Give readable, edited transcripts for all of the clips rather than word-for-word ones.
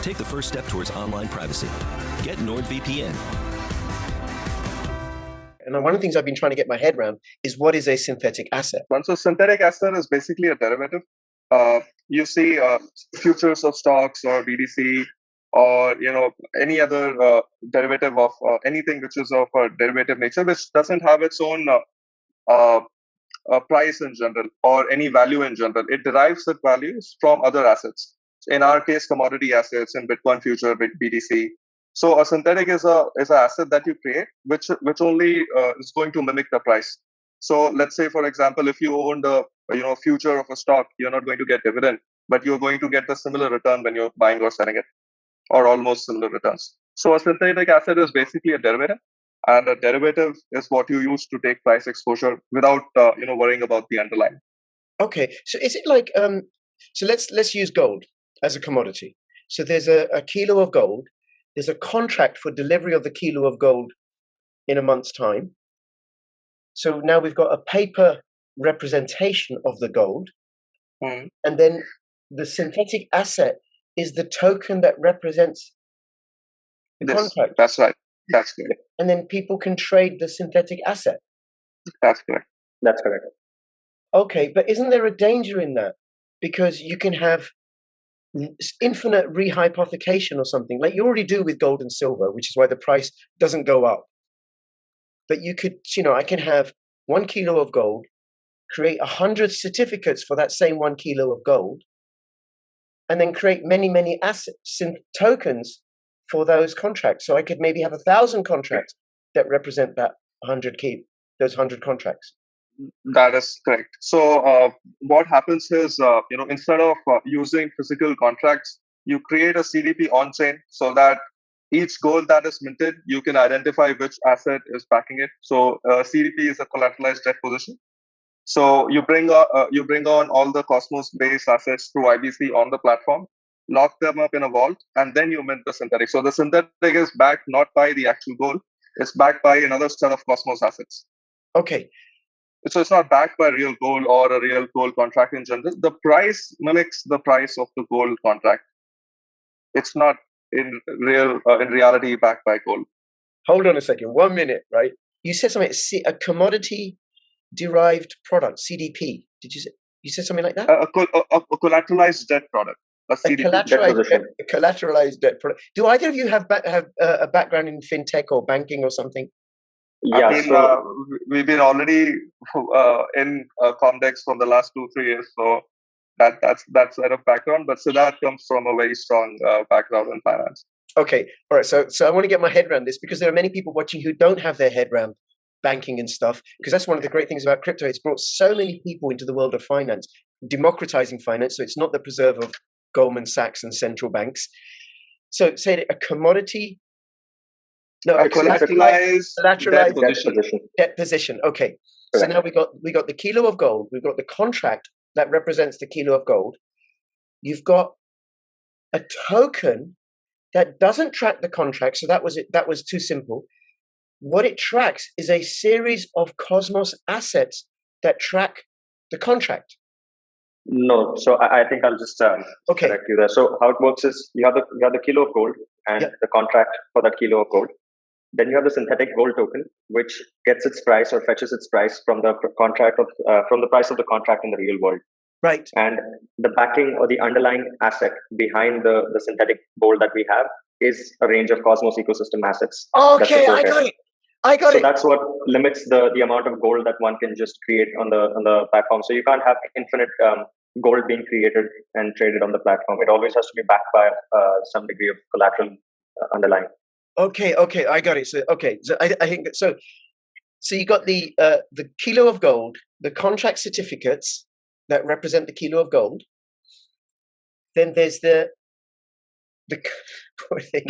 Take the first step towards online privacy. Get NordVPN. And one of the things I've been trying to get my head around is what is a synthetic asset? So synthetic asset is basically a derivative. You see futures of stocks or BDC or any other derivative of anything which is of a derivative nature, which doesn't have its own price in general or any value in general. It derives its values from other assets. In our case, commodity assets in Bitcoin future, BTC. So a synthetic is an asset that you create, which only is going to mimic the price. So let's say, for example, if you owned a future of a stock, you're not going to get dividend, but you're going to get the similar return when you're buying or selling it, or almost similar returns. So a synthetic asset is basically a derivative, and a derivative is what you use to take price exposure without worrying about the underlying. Okay, so is it like so let's use gold as a commodity. So there's a kilo of gold. There's a contract for delivery of the kilo of gold in a month's time. So now we've got a paper representation of the gold. And then the synthetic asset is the token that represents the contract. That's right. That's correct. And then people can trade the synthetic asset. That's correct. That's correct. Okay, but isn't there a danger in that? Because you can have infinite rehypothecation or something like you already do with gold and silver, which is why the price doesn't go up. But you could, I can have 1 kilo of gold, create 100 certificates for that same 1 kilo of gold, and then create many assets, tokens for those contracts. So I could maybe have 1,000 contracts that represent that 100 those 100 contracts. That is correct. So what happens is, instead of using physical contracts, you create a CDP on-chain so that each gold that is minted, you can identify which asset is backing it. So CDP is a collateralized debt position. So you bring on all the Cosmos-based assets through IBC on the platform, lock them up in a vault, and then you mint the synthetic. So the synthetic is backed not by the actual gold, it's backed by another set of Cosmos assets. Okay. So it's not backed by real gold or a real gold contract in general. The price mimics the price of the gold contract. It's not in reality backed by gold. Hold on a second. 1 minute, right? You said something. A commodity derived product, CDP. Did you say? You said something like that? A collateralized debt product. A collateralized debt product. Do either of you have a background in fintech or banking or something? Yeah, we've been already in Comdex for the last 2-3 years, so that's set of background. But Siddharth comes from a very strong background in finance. Okay, all right. So I want to get my head around this because there are many people watching who don't have their head around banking and stuff. Because that's one of the great things about crypto. It's brought so many people into the world of finance, democratizing finance. So it's not the preserve of Goldman Sachs and central banks. So say a commodity. No, a collateralized debt position. Okay. Correct. So now we got the kilo of gold. We've got the contract that represents the kilo of gold. You've got a token that doesn't track the contract. So that was it. That was too simple. What it tracks is a series of Cosmos assets that track the contract. No, so I think I'll just correct you there. So how it works is you have the kilo of gold and the contract for that kilo of gold. Then you have the synthetic gold token, which gets its price or fetches its price from the contract from the price of the contract in the real world. Right. And the backing or the underlying asset behind the synthetic gold that we have is a range of Cosmos ecosystem assets. Okay, I got it. So that's what limits the amount of gold that one can just create on the platform. So you can't have infinite gold being created and traded on the platform. It always has to be backed by some degree of collateral underlying. Okay, I got it. So I think so. So you got the kilo of gold, the contract certificates that represent the kilo of gold. Then there's the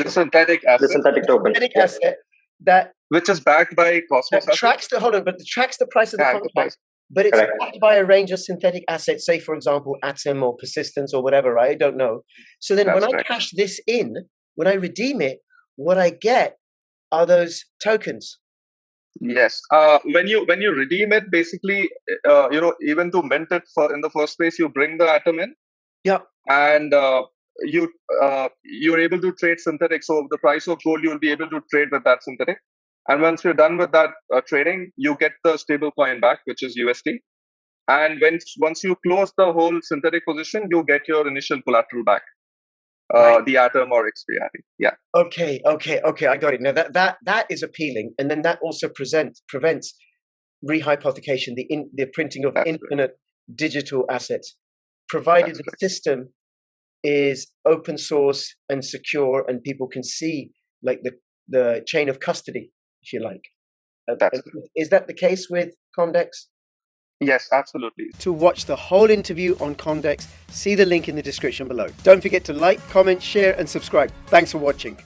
synthetic asset. The synthetic token. Asset that which is backed by Cosmos. Tracks the price of the contract. But it's backed by a range of synthetic assets, say, for example, Atom or Persistence or whatever, right? I don't know. So then when I cash this in, when I redeem it, what I get are those tokens. Yes. When you redeem it, basically, even to mint it in the first place, you bring the Atom in. Yeah. And you're able to trade synthetic. So the price of gold, you'll be able to trade with that synthetic. And once you're done with that trading, you get the stable coin back, which is USD. And once you close the whole synthetic position, you get your initial collateral back, the Atom or XPRT. Yeah. Okay. I got it. Now that is appealing, and then that also prevents rehypothecation, the printing of infinite digital assets, provided the system is open source and secure, and people can see like the chain of custody, if you like. Is that the case with Comdex? Yes, absolutely. To watch the whole interview on Comdex, see the link in the description below. Don't forget to like, comment, share, and subscribe. Thanks for watching.